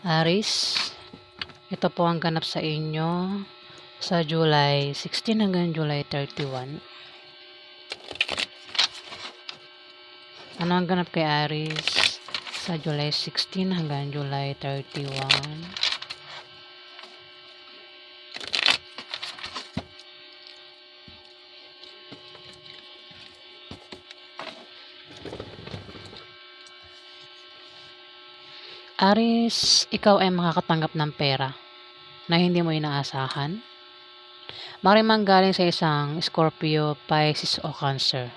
Aries, ito po ang ganap sa inyo sa July 16 hanggang July 31. Ano ang ganap kay Aries sa July 16 hanggang July 31? Aries, ikaw ay makakatanggap ng pera na hindi mo inaasahan. Maaaring manggaling sa isang Scorpio, Pisces o Cancer.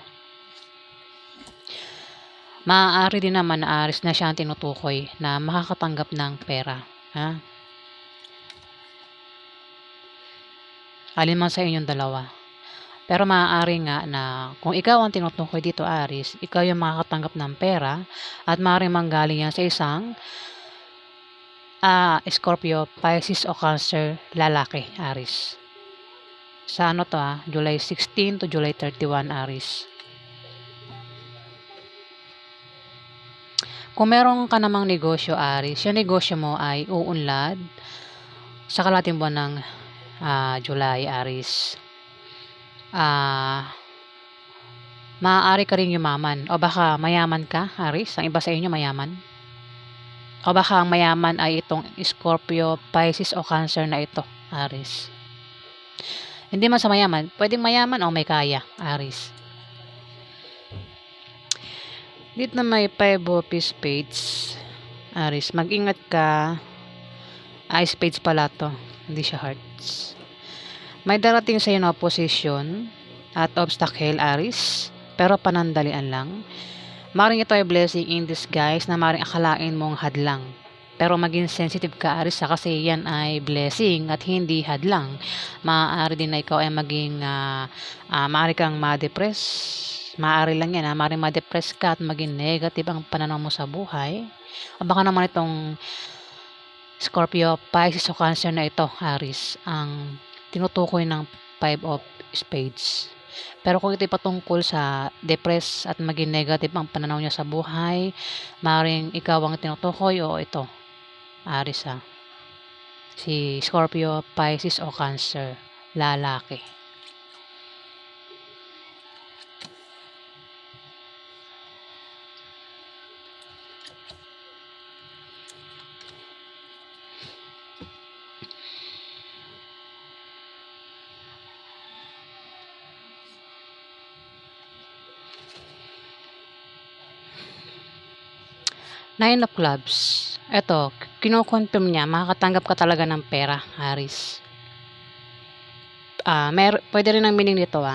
Maaari din naman na Aries na siya ang tinutukoy na makakatanggap ng pera. Ha? Alin man sa inyong dalawa. Pero maaari nga na kung ikaw ang tinutukoy dito, Aries, ikaw yung makakatanggap ng pera at maaaring manggaling yan sa isang Scorpio, Pisces o Cancer, lalaki, Aries. Sa ano to July 16 to July 31, Aries. Kung meron ka namang negosyo, Aries, yung negosyo mo ay uunlad sa kalahating buwan ng July, Aries. Maaari ka rin yumaman o baka mayaman ka, Aries. Ang iba sa inyo mayaman. O baka ang mayaman ay itong Scorpio, Pisces o Cancer na ito, Aries. Hindi man sa mayaman, pwedeng mayaman o may kaya, Aries. Dito na may 5 of spades, Aries. Mag-ingat ka. Spades pala to, hindi siya hearts. May darating sa iyo na opposition at obstacle, Aries, pero panandalian lang. Maring ito ay blessing in disguise na maring akalain mong hadlang. Pero maging sensitive ka, Aries, kasi yan ay blessing at hindi hadlang. Maaari din na ikaw ay maging, maaari kang ma-depress. Maaari lang yan, maaaring ma-depress ka at maging negative ang pananaw mo sa buhay. O baka naman itong Scorpio, Pisces o Cancer na ito, Aries, ang tinutukoy ng 5 of spades. Pero kung ito patungkol sa depress at maging negative ang pananaw niya sa buhay, maaaring ikaw ang tinutukoy o ito, Aries si Scorpio, Pisces o Cancer, lalaki. Nine of Clubs. Ito, kino-confirm niya, makakatanggap ka talaga ng pera, Aries. Pwede rin ang meaning nito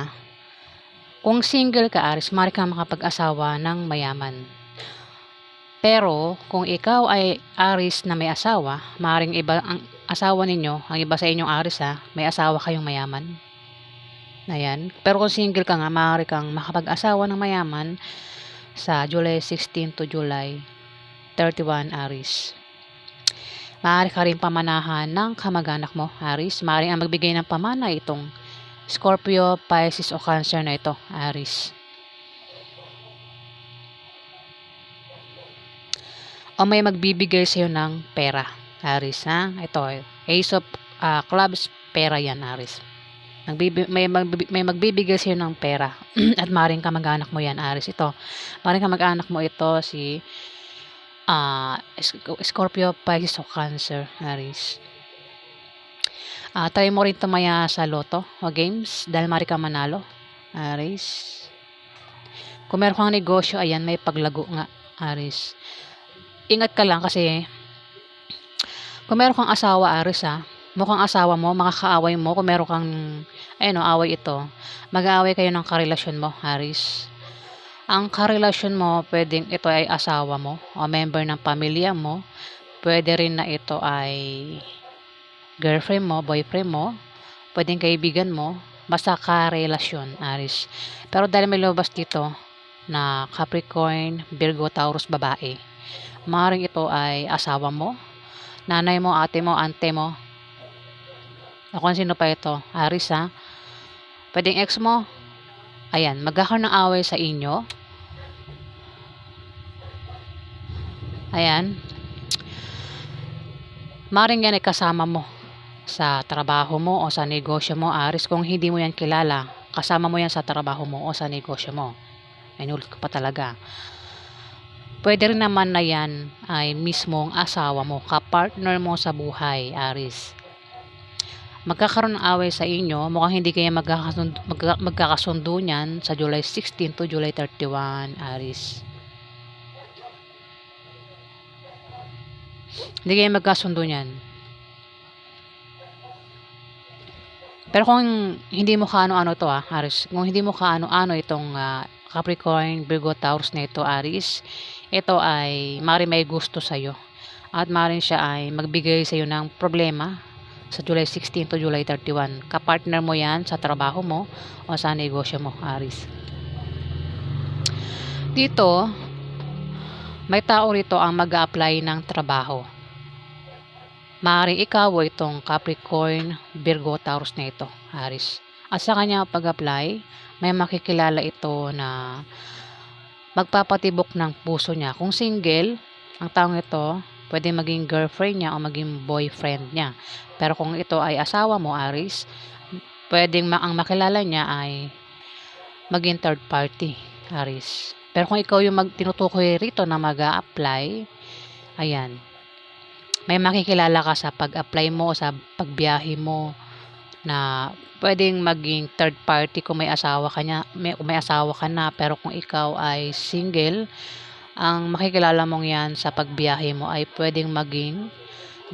Kung single ka, Aries, maaari kang makapag-asawa ng mayaman. Pero, kung ikaw ay Aries na may asawa, maaaring iba ang asawa ninyo, ang iba sa inyong Aries may asawa kayong mayaman. Ayan. Pero kung single ka nga, maaari kang makapag-asawa ng mayaman sa July 16 to July 31, Aries. Maaari ka rin pamanahan ng kamag-anak mo, Aries. Maaari ang magbigay ng pamana itong Scorpio, Pisces o Cancer na ito, Aries. O may magbibigay sa iyo ng pera, Aries, Ito, Ace of Clubs, pera yan, Aries. May magbibigay sa iyo ng pera at maaaring kamag-anak mo yan, Aries. Ito, maaaring kamag-anak mo ito si Scorpio, Pisces o Cancer, Aries. Try mo rin tumaya sa loto o games dahil maaari ka manalo, Aries. Kung meron kang negosyo, ayan, may paglago nga, Aries. Ingat ka lang kasi kung meron kang asawa, Aries, mukhang asawa mo, makakaaway mo. Kung meron kang away ito, mag-aaway kayo ng karelasyon mo, Aries. Ang karelasyon mo, pwedeng ito ay asawa mo o member ng pamilya mo. Pwede rin na ito ay girlfriend mo, boyfriend mo, pwedeng kaibigan mo, basta karelasyon, Aries. Pero dahil may lumabas dito na Capricorn, Virgo, Taurus, babae, maaaring ito ay asawa mo, nanay mo, ate mo, ante mo, o kung sino pa ito, Aries, pwedeng ex mo. Ayan, magkakaroon ng away sa inyo. Ayan. Maring yan ay kasama mo sa trabaho mo o sa negosyo mo, Aris. Kung hindi mo yan kilala, kasama mo yan sa trabaho mo o sa negosyo mo. Inulit ko pa talaga. Pwede rin naman na yan ay mismong asawa mo, kapartner mo sa buhay, Aris. Magkakaroon ng away sa inyo, mukhang hindi kayo magkakasundo niyan sa July 16 to July 31, Aris. Hindi kayo magkasundo niyan. Pero kung hindi mo kaano-ano to Aris, kung hindi mo kaano-ano itong Capricorn, Virgo, Taurus na ito, Aris, ito ay maaaring may gusto sa'yo. At maaaring siya ay magbigay sa'yo ng problema sa July 16 to July 31. Kapartner mo yan sa trabaho mo o sa negosyo mo, Aris. Dito, may tao rito ang mag-a-apply ng trabaho. Maaaring ikaw o itong Capricorn, Virgo, Taurus na ito, Aris. At sa kanya pag-apply, may makikilala ito na magpapatibok ng puso niya. Kung single, ang taong ito, pwede maging girlfriend niya o maging boyfriend niya. Pero kung ito ay asawa mo, Aris, pwedeng ang makilala niya ay maging third party, Aris. Pero kung ikaw yung tinutukoy rito na mag-a-apply, ayan, may makikilala ka sa pag-apply mo o sa pagbiyahe mo na pwedeng maging third party kung may asawa ka na, pero kung ikaw ay single, ang makikilala mong yan sa pagbiyahe mo ay pwedeng maging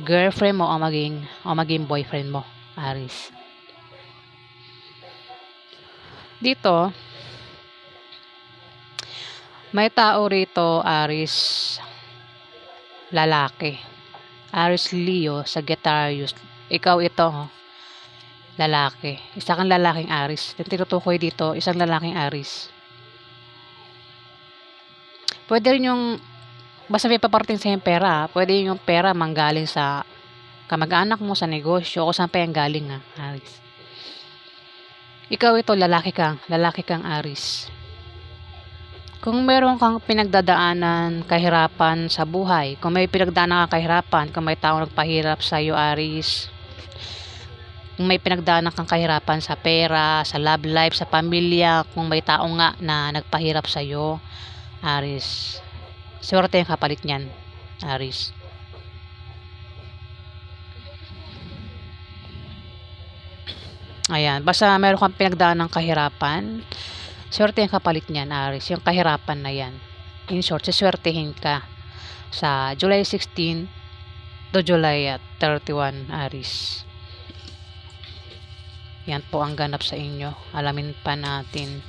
girlfriend mo o maging boyfriend mo, Aris. Dito, may tao rito, Aris, lalaki. Aris, Leo, Sagittarius. Ikaw ito, lalaki. Isa kang lalaking Aris. Tinutukoy dito, isang lalaking Aris. Pwede rin yung, basta may paparating sa yung pera, pwede yung pera manggaling sa kamag-anak mo, sa negosyo, o saan pa yung galing Aris. Ikaw ito, lalaki kang Aris. Kung meron kang pinagdadaanan, kahirapan sa buhay, kung may pinagdaanan kang kahirapan, kung may taong nagpahirap sa iyo, Aris, kung may pinagdaanan kang kahirapan sa pera, sa love life, sa pamilya, kung may tao nga na nagpahirap sa iyo, Aris, swerte yung kapalit niyan, Aris. Ayan, basta meron kang pinagdaanan ng kahirapan, swerte yung kapalit niyan, Aris, yung kahirapan na yan. In short, siswertehin ka sa July 16 to July 31, Aris. Yan po ang ganap sa inyo. Alamin pa natin.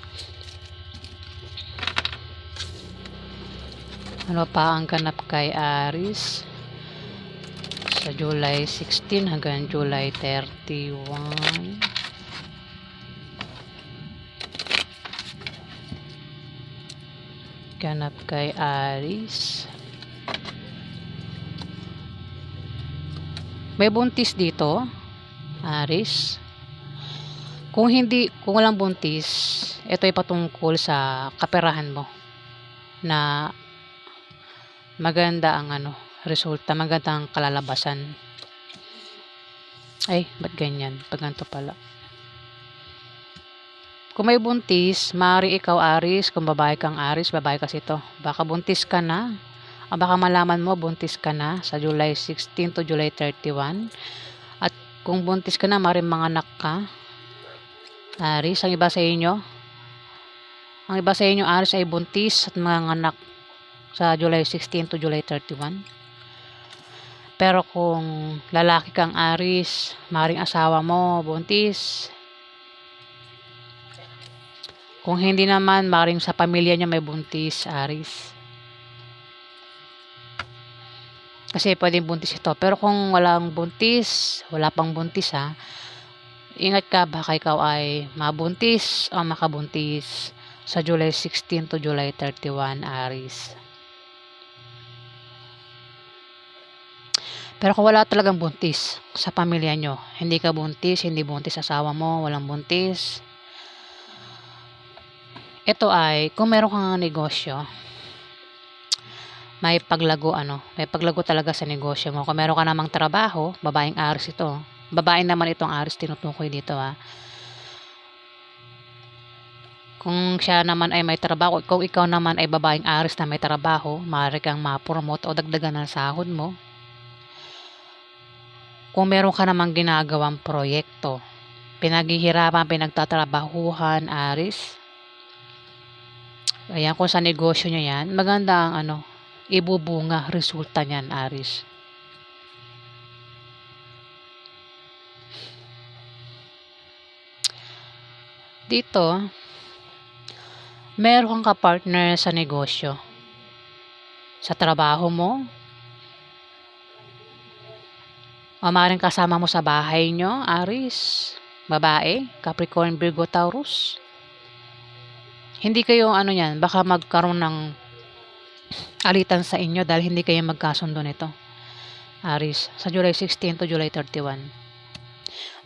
Ano pa ang ganap kay Aris sa July 16 hanggang July 31? Ganap kay Aris. May buntis dito, Aris. Kung walang buntis, ito ay patungkol sa kaperahan mo na maganda ang resulta, maganda ang kalalabasan. Ay, ba't ganyan? Pag ganito pala. Kung may buntis, maaari ikaw, Aris, kung babae kang Aris, babae kasi ito. Baka buntis ka na, o baka malaman mo buntis ka na sa July 16 to July 31. At kung buntis ka na, maaari manganak ka, Aris. Ang iba sa inyo, Aris, ay buntis at manganak sa July 16 to July 31. Pero kung lalaki kang Aris, maaaring asawa mo buntis. Kung hindi naman, maaaring sa pamilya niya may buntis, Aris. Kasi pwedeng buntis ito. Pero kung wala pang buntis ingat ka, baka ikaw ay mabuntis o makabuntis sa July 16 to July 31, Aris. Pero kung wala talagang buntis sa pamilya nyo, hindi ka buntis, hindi buntis asawa mo, walang buntis, ito ay, kung meron kang negosyo, may paglago talaga sa negosyo mo. Kung meron ka namang trabaho, babaeng Aris ito. Babae naman itong Aris tinutukoy dito ha. Kung siya naman ay may trabaho, kung ikaw naman ay babaeng Aris na may trabaho, maaari kang ma-promote o dagdagan ng sahod mo. Kung meron ka namang ginagawang proyekto, pinaghihirapan, pinagtatrabahuhan, Aris. Ayan, kung sa negosyo nyo yan, maganda ang ibubunga, resulta niyan, Aris. Dito, meron kang ka-partner sa negosyo. Sa trabaho mo, o maaaring kasama mo sa bahay nyo, Aris. Babae, Capricorn, Virgo, Taurus. Hindi kayo yan, baka magkaroon ng alitan sa inyo dahil hindi kayo magkasundo nito, Aris, sa July 16 to July 31.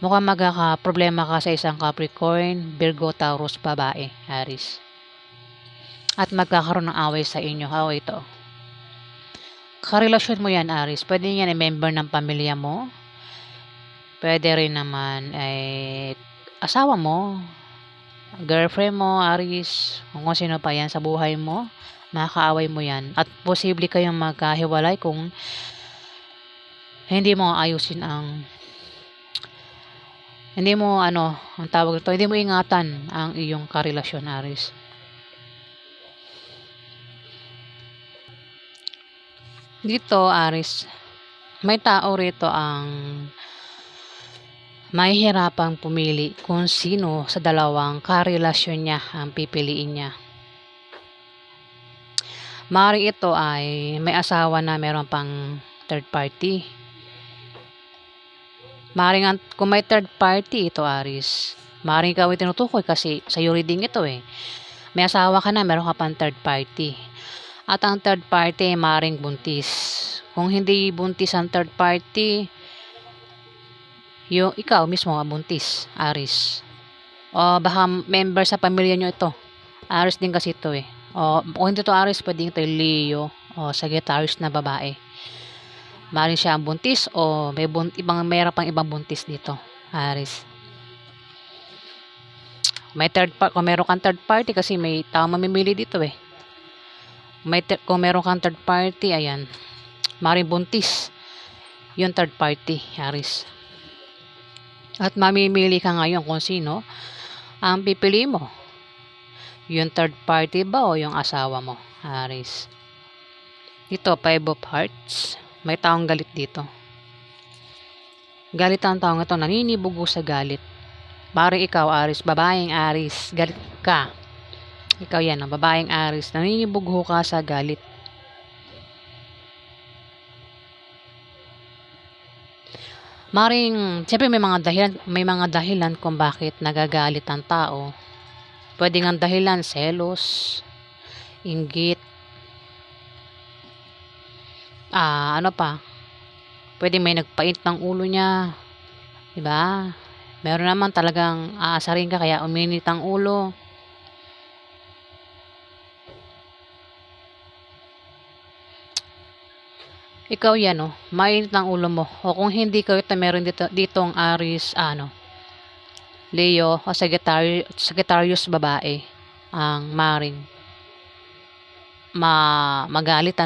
Mukhang magkaka-problema ka sa isang Capricorn, Virgo, Taurus, babae, Aris. At magkakaroon ng away sa inyo. Away ito. Karelasyon mo yan, Aris. Pwede yan ay member ng pamilya mo. Pwede rin naman ay asawa mo, girlfriend mo, Aris, kung sino pa yan sa buhay mo, makakaaway mo yan. At posible kayong magkahiwalay kung hindi mo ayusin hindi mo ang tawag ito, hindi mo ingatan ang iyong karelasyon, Aris. Dito, Aris, may tao rito ang mahihirapang pumili kung sino sa dalawang karelasyon niya ang pipiliin niya. Maaaring ito ay may asawa na meron pang third party. Maaaring kung may third party ito, Aris, maaaring ikaw ay tinutukoy kasi sa iyo reading ito eh. May asawa ka na, meron ka pang third party. At ang third party ay maaaring buntis. Kung hindi buntis ang third party, yung ikaw mismo buntis, Aris. O baka member sa pamilya nyo ito. Aris din kasi ito eh. O kung hindi ito Aris, pwedeng ito Leo o Sagittarius na babae. Maaaring siya ang buntis o mayroon pang ibang buntis dito, Aris. Kung meron kang third party kasi may tao mamimili dito eh. Kung meron kang third party, ayan, maaaring buntis yung third party, Aris. At mamimili ka ngayon kung sino ang pipili mo. Yung third party ba o yung asawa mo, Aris? Dito, 5 of Hearts. May taong galit dito. Galit ang taong ito. Naninibugo sa galit. Parang ikaw, Aris. Babaeng Aris. Galit ka. Ikaw yan, babaeng Aris. Naninibugo ka sa galit. Siyempre may mga dahilan kung bakit nagagalit ang tao. Pwede nga dahilan, selos, inggit, ano pa, pwede may nagpait ng ulo niya, diba? Meron naman talagang aasarin ka kaya uminit ang ulo. Ikaw yan, mainit ang ulo mo. O kung hindi ka ito, meron ditong Aris, Leo o Sagittarius babae ang maring magalit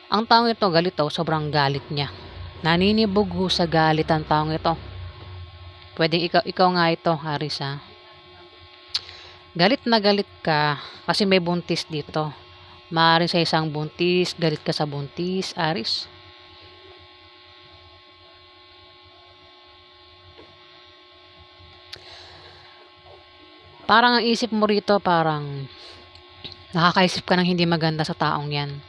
Ang taong ito galit sobrang galit niya. Naninibugo sa galit ang taong ito. Pwedeng ikaw nga ito, Aris Galit na galit ka kasi may buntis dito. Maaaring sa isang buntis, galit ka sa buntis, Aris. Parang ang isip mo rito, parang nakakaisip ka ng hindi maganda sa taong yan.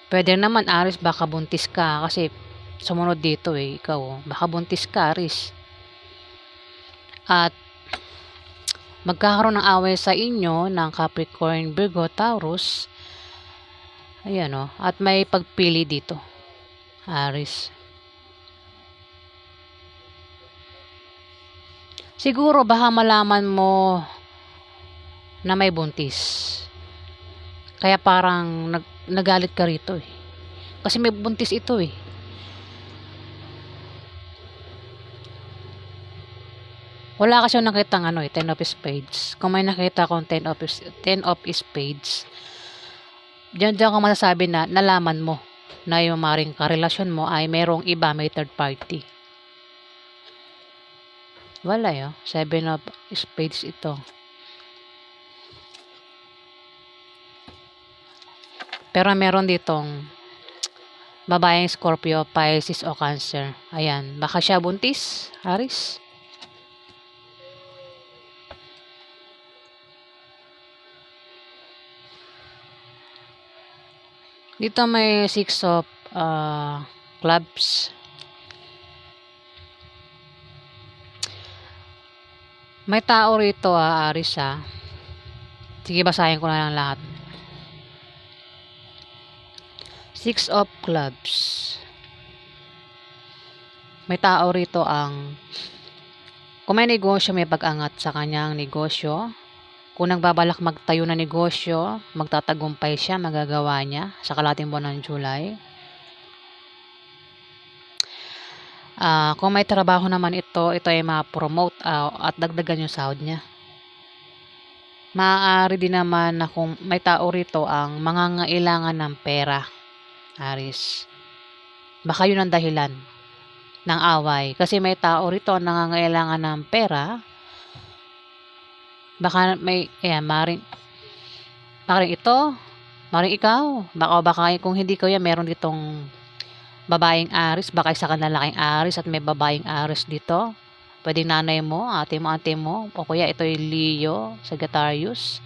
Pwede naman, Aris, baka buntis ka kasi sumunod dito ikaw. Baka buntis ka, Aris. At magkakaroon ng away sa inyo ng Capricorn, Virgo, Taurus. Ayan at may pagpili dito, Aris. Siguro baka malaman mo na may buntis. Kaya parang nagalit ka rito eh. Kasi may buntis ito eh. Wala kasi akong nakitang ano eh, 10 of spades. Kung may nakita akong 10 of spades, diyan ko masasabi na nalaman mo na yung maring karelasyon mo ay merong iba, may third party. Wala yun. 7 of spades ito. Pero meron ditong babaeng Scorpio, Pisces o Cancer. Ayan. Baka siya buntis, Aris. Dito may 6 of clubs. May tao rito Aris Sige, basahin ko na lang lahat. 6 of clubs. May tao rito kung may negosyo, may pag-angat sa kanyang negosyo. Kung nagbabalak magtayo na negosyo, magtatagumpay siya, magagawa niya sa kalahating buwan ng July. Kung may trabaho naman ito ay ma-promote at dagdagan yung sahod niya. Maaari din naman na kung may tao rito ang mangangailangan ng pera, Aris. Baka yun ang dahilan ng away. Kasi may tao rito ang nangangailangan ng pera. Baka may, maring ito, maring ikaw. Baka kung hindi ko yan, meron ditong babaeng Aris. Baka isa ka na laking Aris at may babaeng Aris dito. Pwedeng nanay mo, ate mo, o kuya ito yung Leo, Sagittarius.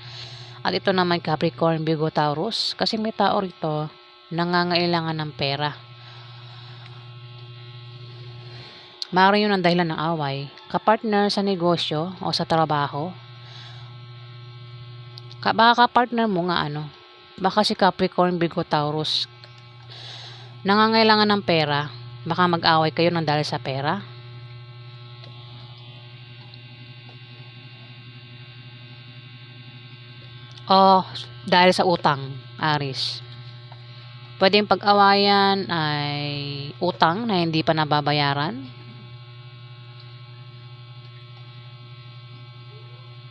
At ito naman Capricorn, Virgo, Taurus. Kasi may tao rito nangangailangan ng pera. Maaaring yun ang dahilan ng away. Kapartner sa negosyo o sa trabaho. Baka kapartner mo nga baka si Capricorn, Virgo, Taurus nangangailangan ng pera. Baka mag-away kayo ng dahil sa pera. O dahil sa utang, Aris. Pwedeng pag-awayan ay utang na hindi pa nababayaran.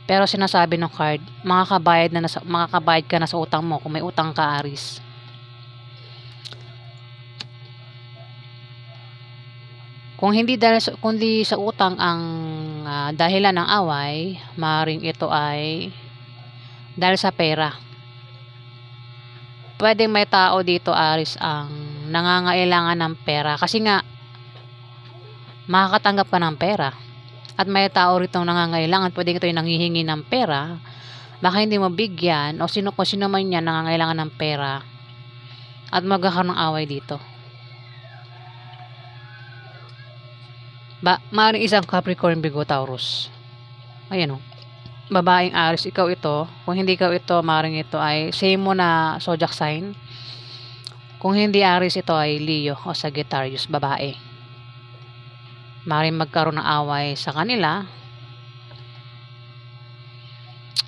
Pero sinasabi ng card, makakabayad ka na sa utang mo kung may utang ka, Aris. Kung hindi kundi sa utang ang dahilan ng away, maaaring ito ay dahil sa pera. Pwedeng may tao dito, Aris, ang nangangailangan ng pera kasi nga makakatanggap ka ng pera. At may tao rito nangangailangan, pwedeng ito yung nanghihingi ng pera. Baka hindi mo bigyan o kung sino man yan nangangailangan ng pera at magkakaroon ng away dito. Maaaring isang Capricorn, Virgo, Taurus. Ayan babaeng Aris, ikaw ito. Kung hindi ikaw ito, maaaring ito ay same mo na zodiac sign. Kung hindi Aris, ito ay Leo o Sagittarius, babae. Maaaring magkaroon ng away sa kanila.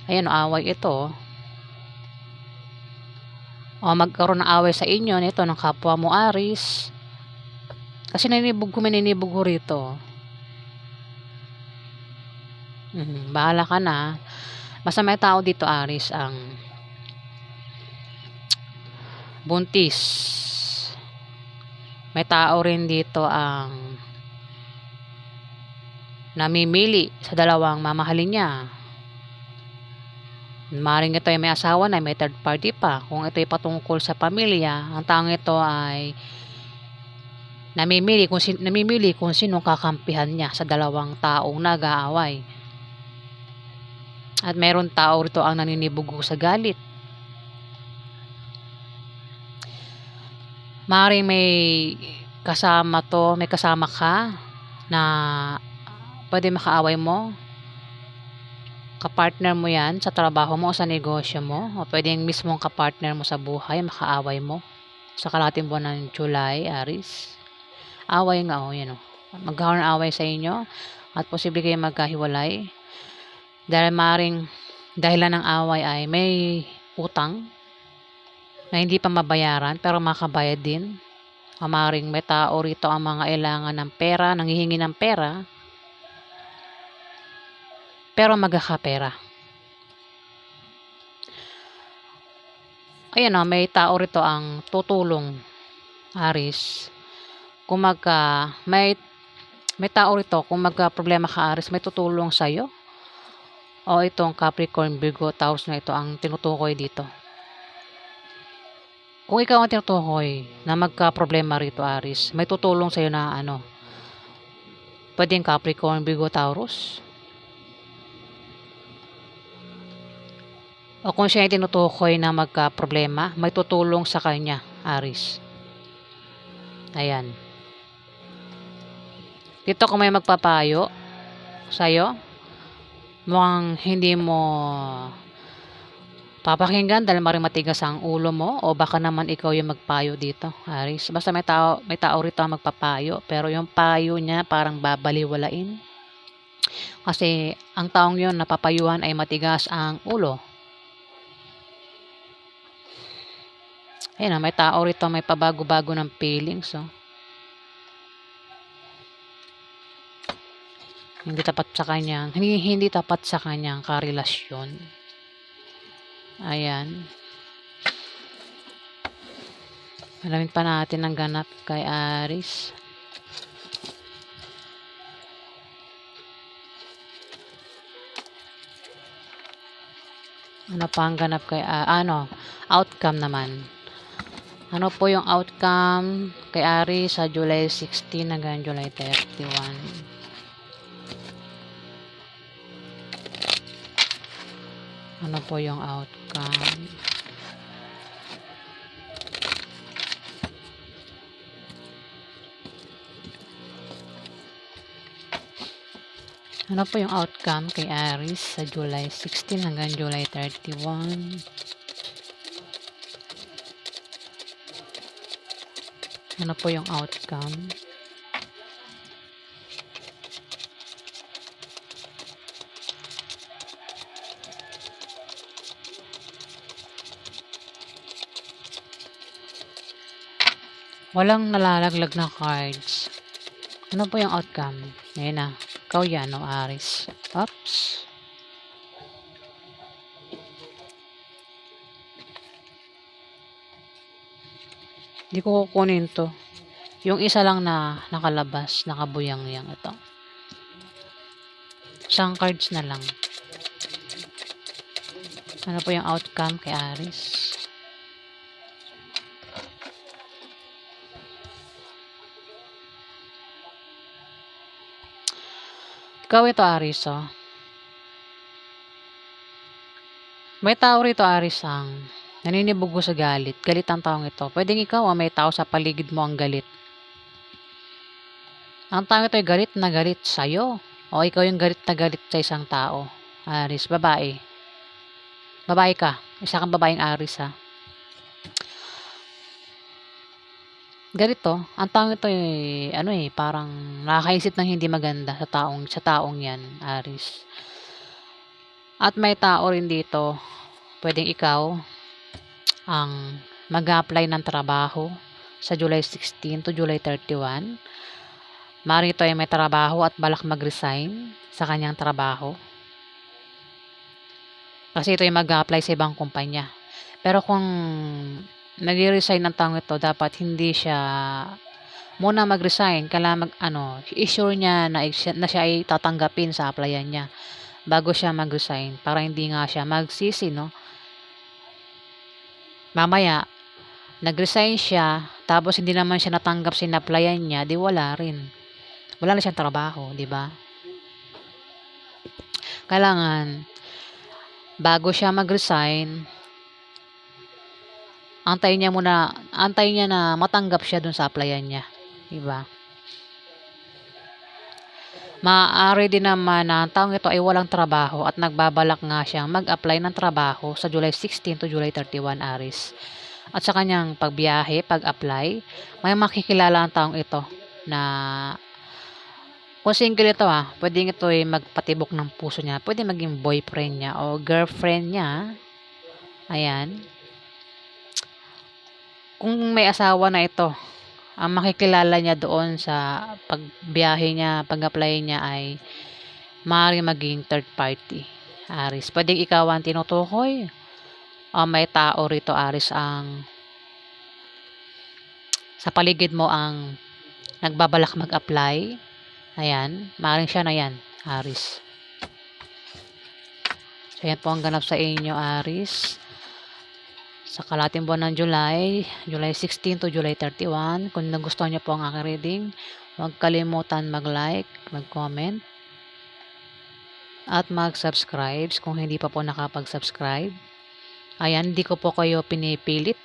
Ayan away ito. O magkaroon ng away sa inyo nito ng kapwa mo Aris. Kasi naninibog ko rito. Bahala ka na. Basta may tao dito, Aris, ang buntis. May tao rin dito ang namimili sa dalawang mamahalin niya. Maring ito ay may asawa na, may third party pa. Kung ito ay patungkol sa pamilya, ang taong ito ay namimili kung sino kakampihan niya sa dalawang taong nag-aaway. At meron tao rito ang naninibugo sa galit. Maaaring may kasama ka na pwede makaaway mo. Kapartner mo yan sa trabaho mo o sa negosyo mo. O pwede yung mismong kapartner mo sa buhay, makaaway mo. Sa kalahating buwan ng July, Aris. Away nga yan magkakaroon ng away sa inyo at posible kayo magkahiwalay. Dahil maaaring dahilan ng away ay may utang. na hindi pa mabayaran pero makabayad din. Maring may tao rito ang mga kailangan ng pera, nanghihingi ng pera, pero magkakapera. Ayan o, may tao rito ang tutulong, Aris. Kung may tao rito, kung magka-problema ka, Aris, may tutulong sa'yo. O itong Capricorn, Virgo, Taurus na ito ang tinutukoy dito. Kung ikaw ang tinutukoy na magka-problema rito, Aris, may tutulong sa'yo na pwedeng Capricorn, Virgo, Taurus. O kung siya ay tinutukoy na magka-problema, may tutulong sa kanya, Aris. Ayan. Dito kung may magpapayo sa'yo, mukhang hindi mo papakinggan dahil maring matigas ang ulo mo, o baka naman ikaw yung magpayo dito, Aris. Basta may tao rito ang magpapayo, pero yung payo niya parang babaliwalain. Kasi ang taong yun napapayuhan ay matigas ang ulo. Ayan, may tao rito may pabago-bago ng feelings. Hindi tapat sa kanyang karelasyon. Ayan. Alamin pa natin ang ganap kay Aris. Ano pa ang ganap kay outcome naman. Ano po yung outcome kay Aris sa July 16 hanggang July 31? Ano po yung outcome? Ano po yung outcome kay Aris sa July 16 hanggang July 31? Ano po yung outcome? Walang nalalaglag na cards. Ano po yung outcome? Ayan na. Ikaw yan, no, Aris. Oops. Hindi ko kukunin to. Yung isa lang na nakalabas, nakabuyang-yang ito. Isang cards na lang. Ano po yung outcome kay Aris? Ikaw ito, Aris, oh. May tao rito, Aris, ang naninibugo sa galit. Galit ang taong ito. Pwedeng ikaw, may tao sa paligid mo ang galit. Ang taong ito ay galit na galit sa'yo. O ikaw yung galit na galit sa isang tao. Aris, babae. Babae ka. Isa kang babaeng Aris, ha. Ganito, ang taong ito ay parang nakakaisip ng hindi maganda sa taong yan, Aris. At may tao rin dito, pwedeng ikaw ang mag-apply ng trabaho sa July 16 to July 31. Marito ay may trabaho at balak mag-resign sa kanyang trabaho. Kasi ito ay mag-apply sa ibang kumpanya. Pero kung nag-resign ng taong ito, dapat hindi siya muna mag-resign. Kailangan i-sure niya na siya ay tatanggapin sa applyan niya bago siya mag-resign para hindi nga siya magsisi, no? Mamaya, nag-resign siya, tapos hindi naman siya natanggap sa in-applyan niya, di wala rin. Wala na siyang trabaho, di ba? Kailangan, bago siya mag-resign, antayin niya na matanggap siya dun sa applyan niya. Di ba? Maaari din naman na ang taong ito ay walang trabaho at nagbabalak nga siyang mag-apply ng trabaho sa July 16 to July 31, Aris. At sa kanyang pagbiyahe, pag-apply, may makikilala ang taong ito na kung single ito pwedeng ito ay magpatibok ng puso niya. Pwede maging boyfriend niya o girlfriend niya. Ayan. kung may asawa na ito, ang makikilala niya doon sa pagbiyahe niya, pag-apply niya ay maaaring maging third party. Aris, pwedeng ikaw ang tinutukoy o may tao rito, Aris, ang sa paligid mo ang nagbabalak mag-apply. Ayan, maaaring siya na yan, Aris. So, yan po ang ganap sa inyo, Aris. Sa kalating buwan ng July 16 to July 31. Kung nagustuhan niyo po ang aking reading, huwag kalimutan mag-like, mag-comment, at mag-subscribe kung hindi pa po nakapag-subscribe. Ayan, hindi ko po kayo pinipilit.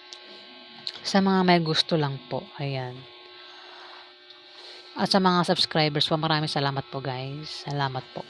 Sa mga may gusto lang po. Ayan. At sa mga subscribers po, maraming salamat po guys. Salamat po.